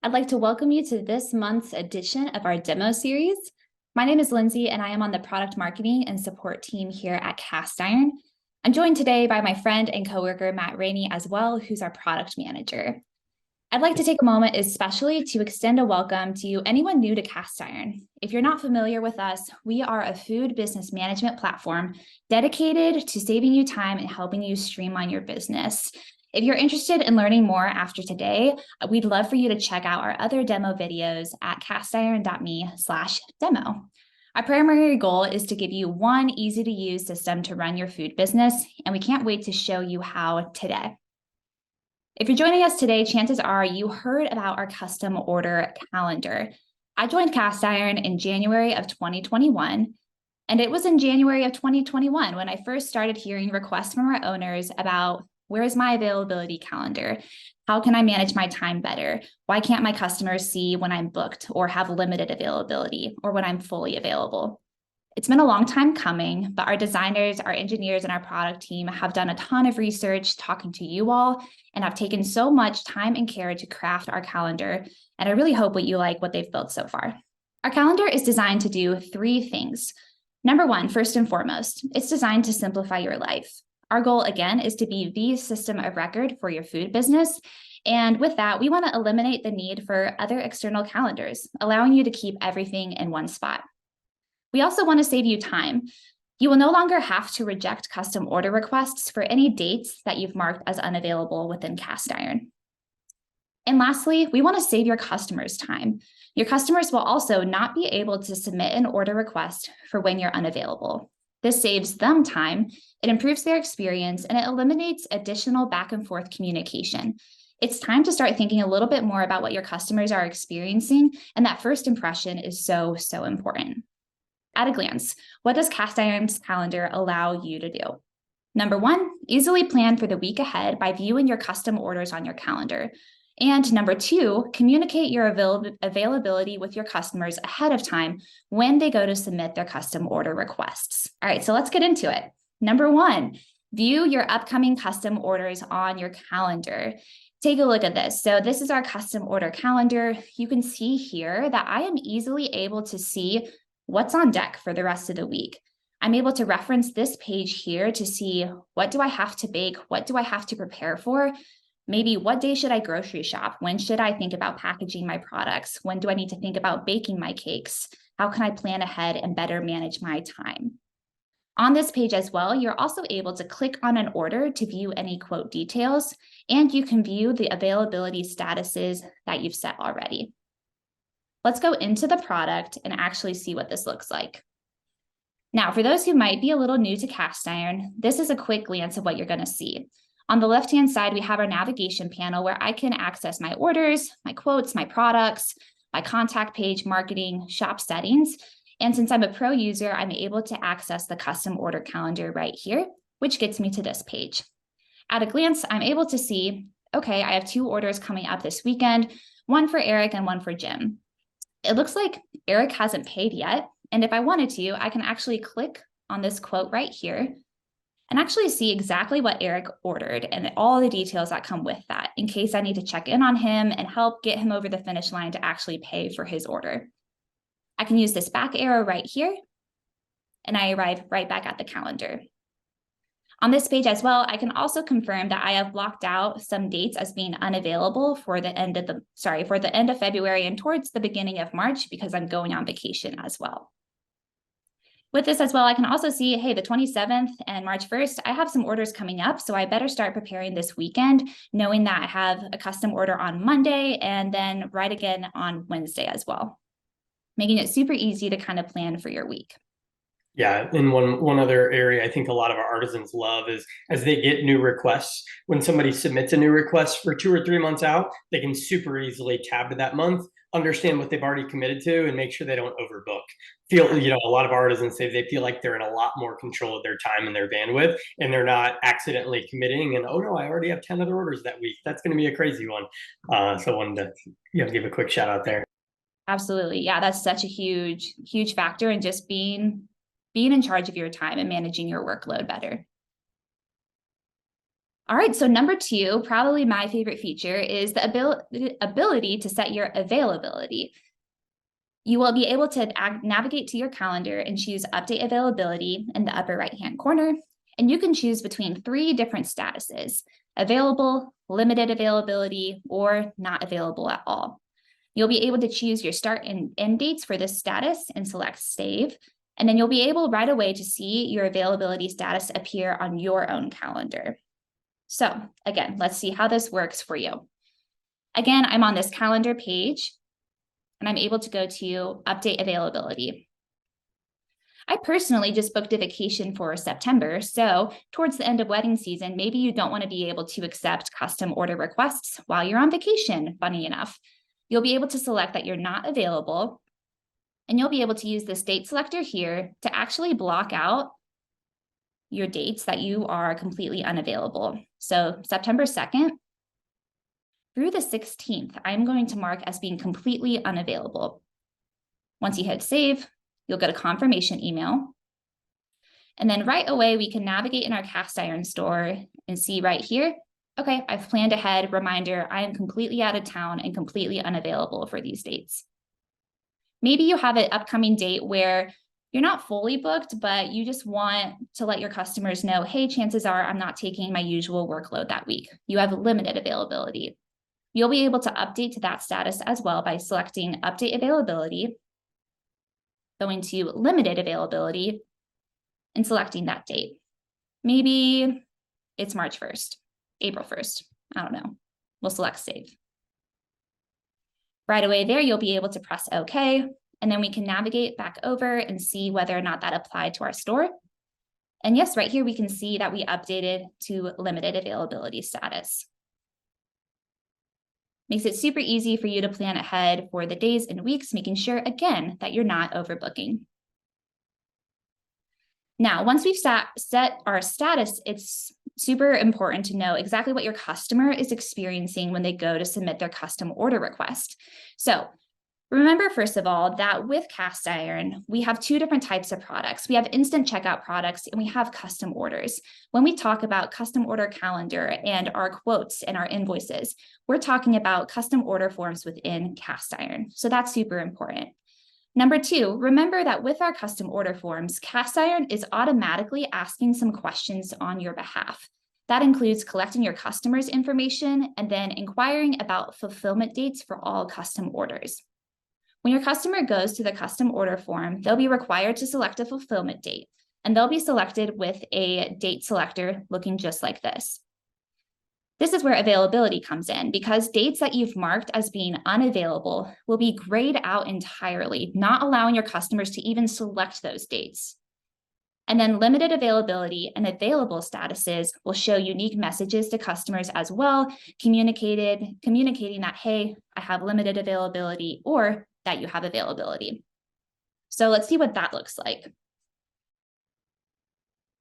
I'd like to welcome you to this month's edition of our demo series. My name is Lindsay, and I am on the product marketing and support team here at Castiron. I'm joined today by my friend and coworker, Matt Rainey, as well, who's our product manager. I'd like to take a moment especially to extend a welcome to anyone new to Castiron. If you're not familiar with us, we are a food business management platform dedicated to saving you time and helping you streamline your business. If you're interested in learning more after today, we'd love for you to check out our other demo videos at castiron.me/demo. Our primary goal is to give you one easy-to-use system to run your food business, and we can't wait to show you how today. If you're joining us today, chances are you heard about our custom order calendar. I joined Castiron in January of 2021, and it was in January of 2021 when I first started hearing requests from our owners about where is my availability calendar? How can I manage my time better? Why can't my customers see when I'm booked or have limited availability or when I'm fully available? It's been a long time coming, but our designers, our engineers, and our product team have done a ton of research talking to you all and have taken so much time and care to craft our calendar. And I really hope that you like what they've built so far. Our calendar is designed to do three things. Number one, first and foremost, it's designed to simplify your life. Our goal, again, is to be the system of record for your food business. And with that, we want to eliminate the need for other external calendars, allowing you to keep everything in one spot. We also want to save you time. You will no longer have to reject custom order requests for any dates that you've marked as unavailable within Castiron. And lastly, we want to save your customers time. Your customers will also not be able to submit an order request for when you're unavailable. This saves them time, it improves their experience, and it eliminates additional back and forth communication. It's time to start thinking a little bit more about what your customers are experiencing, and that first impression is so important. At a glance, what does Castiron's calendar allow you to do? Number one, easily plan for the week ahead by viewing your custom orders on your calendar. And number two, communicate your availability with your customers ahead of time when they go to submit their custom order requests. All right, so let's get into it. Number one, view your upcoming custom orders on your calendar. Take a look at this. So this is our custom order calendar. You can see here that I am easily able to see what's on deck for the rest of the week. I'm able to reference this page here to see what do I have to bake? What do I have to prepare for? Maybe what day should I grocery shop? When should I think about packaging my products? When do I need to think about baking my cakes? How can I plan ahead and better manage my time? On this page as well, you're also able to click on an order to view any quote details, and you can view the availability statuses that you've set already. Let's go into the product and actually see what this looks like. Now, for those who might be a little new to Castiron, this is a quick glance of what you're going to see. On the left-hand side, we have our navigation panel where I can access my orders, my quotes, my products, my contact page, marketing, shop settings. And since I'm a pro user, I'm able to access the custom order calendar right here, which gets me to this page. At a glance, I'm able to see, okay, I have two orders coming up this weekend, one for Eric and one for Jim. It looks like Eric hasn't paid yet. And if I wanted to, I can actually click on this quote right here and actually see exactly what Eric ordered and all the details that come with that in case I need to check in on him and help get him over the finish line to actually pay for his order. I can use this back arrow right here, and I arrive right back at the calendar. On this page as well, I can also confirm that I have blocked out some dates as being unavailable for the end of February and towards the beginning of March because I'm going on vacation as well. With this as well, I can also see, hey, the 27th and March 1st, I have some orders coming up, so I better start preparing this weekend, knowing that I have a custom order on Monday and then right again on Wednesday as well, making it super easy to kind of plan for your week. Yeah, and one other area I think a lot of our artisans love is as they get new requests, when somebody submits a new request for 2 or 3 months out, they can super easily tab to that month, understand what they've already committed to, and make sure they don't overbook. A lot of artisans say they feel like they're in a lot more control of their time and their bandwidth, and they're not accidentally committing and, oh no, I already have 10 other orders that week. That's going to be a crazy one. So I wanted to give a quick shout out there. Absolutely. Yeah, that's such a huge factor in just being in charge of your time and managing your workload better. All right, so number 2, probably my favorite feature, is the ability to set your availability. You will be able to navigate to your calendar and choose update availability in the upper right-hand corner, and you can choose between 3 different statuses: available, limited availability, or not available at all. You'll be able to choose your start and end dates for this status and select save, and then you'll be able right away to see your availability status appear on your own calendar. So again, let's see how this works for you. Again, I'm on this calendar page, and I'm able to go to update availability. I personally just booked a vacation for September, so towards the end of wedding season, maybe you don't want to be able to accept custom order requests while you're on vacation, funny enough. You'll be able to select that you're not available, and you'll be able to use this date selector here to actually block out your dates that you are completely unavailable. So September 2nd through the 16th, I'm going to mark as being completely unavailable. Once you hit save, you'll get a confirmation email. And then right away, we can navigate in our cast iron store and see right here, okay, I've planned ahead, reminder, I am completely out of town and completely unavailable for these dates. Maybe you have an upcoming date where you're not fully booked, but you just want to let your customers know, hey, chances are I'm not taking my usual workload that week. You have limited availability. You'll be able to update to that status as well by selecting update availability, going to limited availability, and selecting that date. Maybe it's March 1st, April 1st, I don't know. We'll select save. Right away there, you'll be able to press OK, and then we can navigate back over and see whether or not that applied to our store. And yes, right here, we can see that we updated to limited availability status. Makes it super easy for you to plan ahead for the days and weeks, making sure, again, that you're not overbooking. Now, once we've set our status, it's super important to know exactly what your customer is experiencing when they go to submit their custom order request. So remember, first of all, that with cast iron, we have 2 different types of products. We have instant checkout products and we have custom orders. When we talk about custom order calendar and our quotes and our invoices, we're talking about custom order forms within cast iron. So that's super important. Number 2, remember that with our custom order forms, cast iron is automatically asking some questions on your behalf. That includes collecting your customers' information and then inquiring about fulfillment dates for all custom orders. When your customer goes to the custom order form, they'll be required to select a fulfillment date, and they'll be selected with a date selector looking just like this. This is where availability comes in, because dates that you've marked as being unavailable will be grayed out entirely, not allowing your customers to even select those dates. And then limited availability and available statuses will show unique messages to customers as well, communicating that, hey, I have limited availability, or that you have availability. So let's see what that looks like.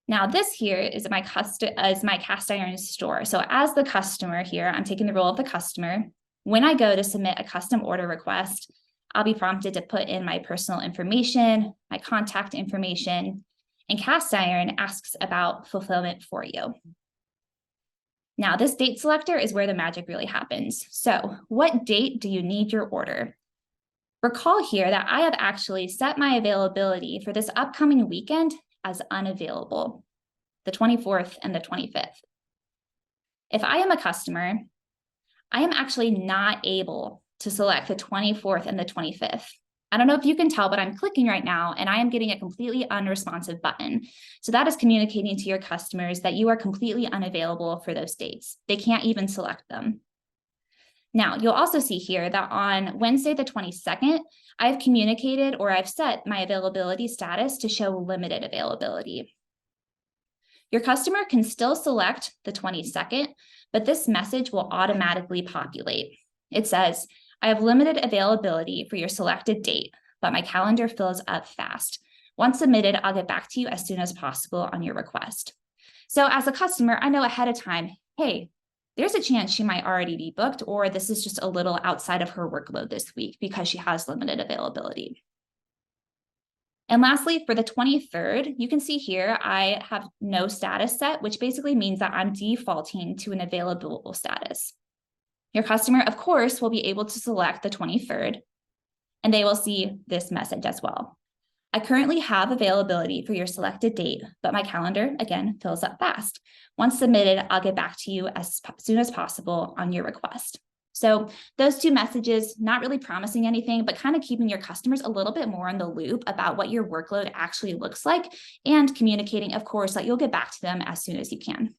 Now this here is my cast iron store. So as the customer here, I'm taking the role of the customer. When I go to submit a custom order request, I'll be prompted to put in my personal information, my contact information, and cast iron asks about fulfillment for you. Now this date selector is where the magic really happens. So what date do you need your order? Recall here that I have actually set my availability for this upcoming weekend as unavailable, the 24th and the 25th. If I am a customer, I am actually not able to select the 24th and the 25th. I don't know if you can tell, but I'm clicking right now and I am getting a completely unresponsive button. So that is communicating to your customers that you are completely unavailable for those dates. They can't even select them. Now, you'll also see here that on Wednesday, the 22nd, I've communicated or I've set my availability status to show limited availability. Your customer can still select the 22nd, but this message will automatically populate. It says, I have limited availability for your selected date, but my calendar fills up fast. Once submitted, I'll get back to you as soon as possible on your request. So as a customer, I know ahead of time, hey, there's a chance she might already be booked, or this is just a little outside of her workload this week because she has limited availability. And lastly, for the 23rd, you can see here, I have no status set, which basically means that I'm defaulting to an available status. Your customer, of course, will be able to select the 23rd, and they will see this message as well. I currently have availability for your selected date, but my calendar, again, fills up fast. Once submitted, I'll get back to you as soon as possible on your request. So those two messages, not really promising anything, but kind of keeping your customers a little bit more in the loop about what your workload actually looks like, and communicating, of course, that you'll get back to them as soon as you can.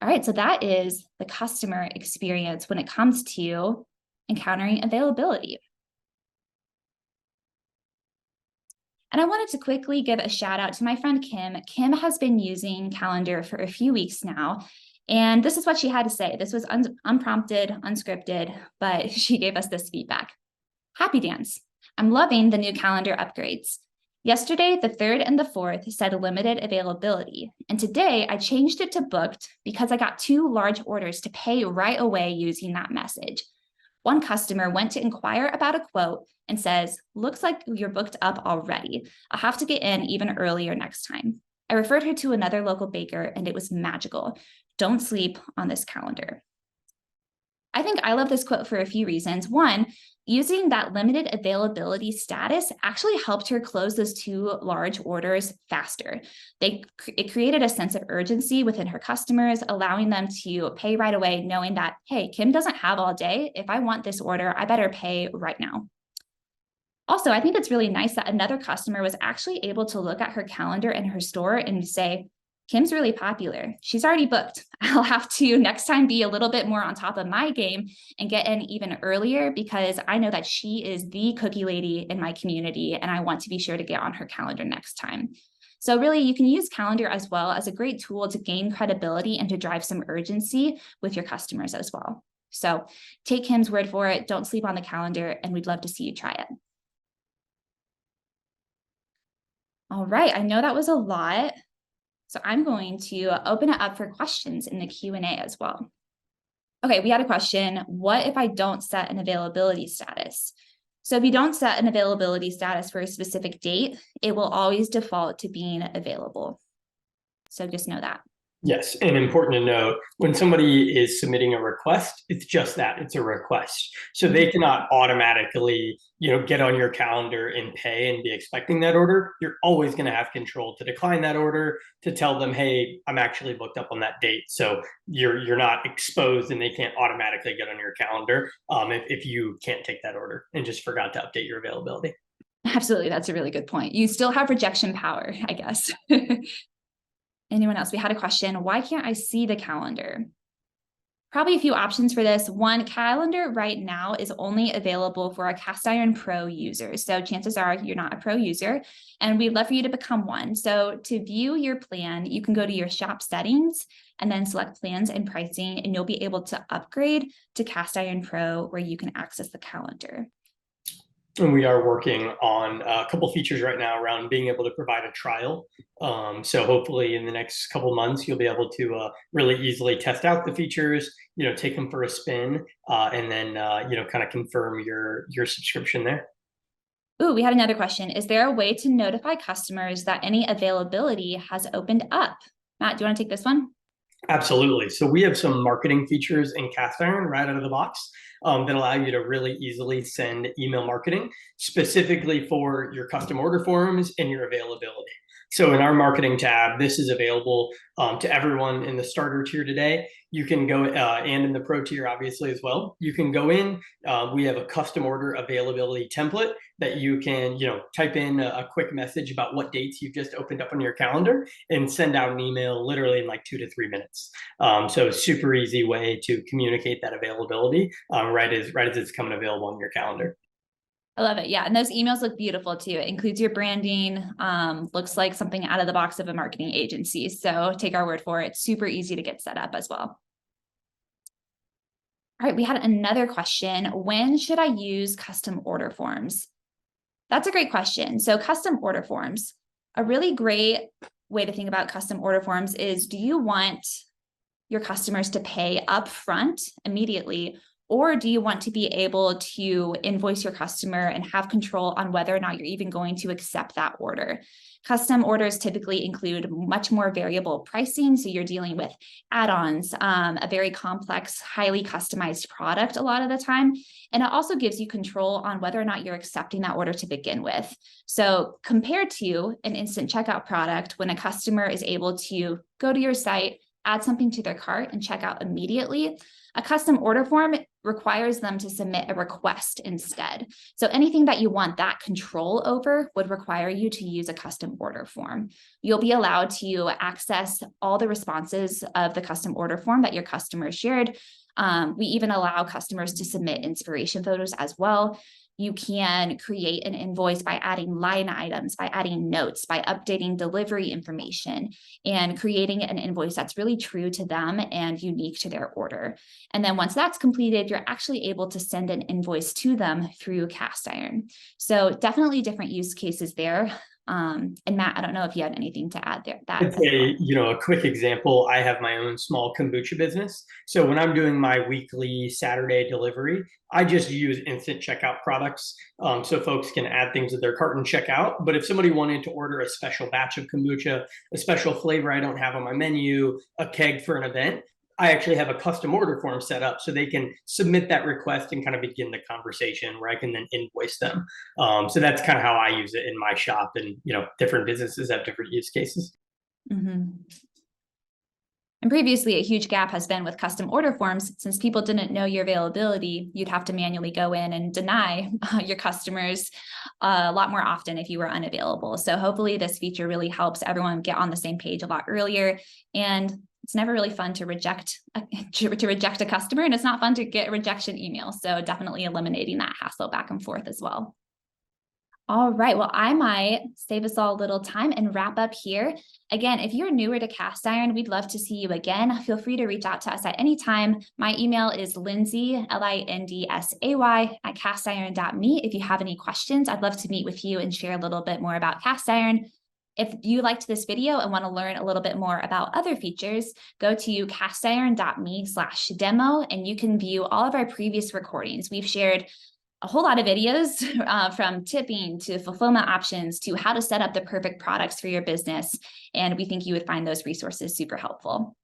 All right, so that is the customer experience when it comes to encountering availability. And I wanted to quickly give a shout out to my friend Kim. Kim has been using Calendar for a few weeks now, and this is what she had to say. This was unprompted, unscripted, but she gave us this feedback. Happy dance. I'm loving the new calendar upgrades. Yesterday, the 3rd and the 4th said limited availability, and today I changed it to booked because I got 2 large orders to pay right away using that message. One customer went to inquire about a quote and says, looks like you're booked up already. I'll have to get in even earlier next time. I referred her to another local baker and it was magical. Don't sleep on this calendar. I think I love this quote for a few reasons. One, using that limited availability status actually helped her close those 2 large orders faster. It created a sense of urgency within her customers, allowing them to pay right away, knowing that, hey, Kim doesn't have all day. If I want this order, I better pay right now. Also, I think it's really nice that another customer was actually able to look at her calendar in her store and say, Kim's really popular. She's already booked. I'll have to next time be a little bit more on top of my game and get in even earlier because I know that she is the cookie lady in my community and I want to be sure to get on her calendar next time. So really, you can use Calendar as well as a great tool to gain credibility and to drive some urgency with your customers as well. So take Kim's word for it. Don't sleep on the calendar, and we'd love to see you try it. All right, I know that was a lot. So I'm going to open it up for questions in the Q&A as well. Okay, we had a question. What if I don't set an availability status? So if you don't set an availability status for a specific date, it will always default to being available. So just know that. Yes, and important to note, when somebody is submitting a request, it's just that, it's a request. So they cannot automatically, get on your calendar and pay and be expecting that order. You're always going to have control to decline that order, to tell them, hey, I'm actually booked up on that date. So you're not exposed and they can't automatically get on your calendar if you can't take that order and just forgot to update your availability. Absolutely, that's a really good point. You still have rejection power, I guess. Anyone else? We had a question. Why can't I see the calendar? Probably a few options for this. One, Calendar right now is only available for our Castiron Pro users. So chances are you're not a pro user, and we'd love for you to become one. So to view your plan, you can go to your shop settings and then select plans and pricing, and you'll be able to upgrade to Castiron Pro where you can access the calendar. And we are working on a couple features right now around being able to provide a trial. So hopefully in the next couple months, you'll be able to really easily test out the features, take them for a spin, and then, kind of confirm your subscription there. Ooh, we had another question. Is there a way to notify customers that any availability has opened up? Matt, do you want to take this one? Absolutely. So we have some marketing features in Castiron right out of the box that allow you to really easily send email marketing specifically for your custom order forms and your availability. So in our marketing tab, this is available to everyone in the starter tier today. You can go and in the pro tier, obviously, as well. You can go in. We have a custom order availability template that you can, type in a quick message about what dates you've just opened up on your calendar and send out an email literally in like 2 to 3 minutes. So super easy way to communicate that availability right as it's coming available on your calendar. I love it. Yeah. And those emails look beautiful too. It includes your branding, looks like something out of the box of a marketing agency. So take our word for it. Super easy to get set up as well. All right. We had another question. When should I use custom order forms? That's a great question. So custom order forms, a really great way to think about custom order forms is, do you want your customers to pay upfront immediately, Or do you want to be able to invoice your customer and have control on whether or not you're even going to accept that order? Custom orders typically include much more variable pricing. So you're dealing with add-ons, a very complex, highly customized product a lot of the time. And it also gives you control on whether or not you're accepting that order to begin with. So compared to an instant checkout product, when a customer is able to go to your site, add something to their cart and check out immediately, a custom order form requires them to submit a request instead. So anything that you want that control over would require you to use a custom order form. You'll be allowed to access all the responses of the custom order form that your customer shared. We even allow customers to submit inspiration photos as well. You can create an invoice by adding line items, by adding notes, by updating delivery information, and creating an invoice that's really true to them and unique to their order. And then once that's completed, you're actually able to send an invoice to them through Castiron. So definitely different use cases there. And Matt, I don't know if you had anything to add there. I'd say, a quick example, I have my own small kombucha business. So when I'm doing my weekly Saturday delivery, I just use instant checkout products. So folks can add things to their cart and check out. But if somebody wanted to order a special batch of kombucha, a special flavor I don't have on my menu, a keg for an event, I actually have a custom order form set up so they can submit that request and kind of begin the conversation where I can then invoice them. So that's kind of how I use it in my shop, and different businesses have different use cases. Mm-hmm. And previously, a huge gap has been with custom order forms. Since people didn't know your availability, you'd have to manually go in and deny your customers a lot more often if you were unavailable. So hopefully this feature really helps everyone get on the same page a lot earlier. And it's never really fun to reject a customer, and it's not fun to get a rejection email. So definitely eliminating that hassle back and forth as well. All right, well, I might save us all a little time and wrap up here. Again, if you're newer to Castiron, we'd love to see you again. Feel free to reach out to us at any time. My email is Lindsay, Lindsay, at castiron.me. If you have any questions, I'd love to meet with you and share a little bit more about Castiron. If you liked this video and want to learn a little bit more about other features, go to castiron.me/demo, and you can view all of our previous recordings. We've shared a whole lot of videos from tipping to fulfillment options to how to set up the perfect products for your business. And we think you would find those resources super helpful.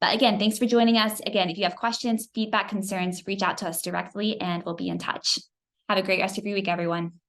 But again, thanks for joining us. Again, if you have questions, feedback, concerns, reach out to us directly and we'll be in touch. Have a great rest of your week, everyone.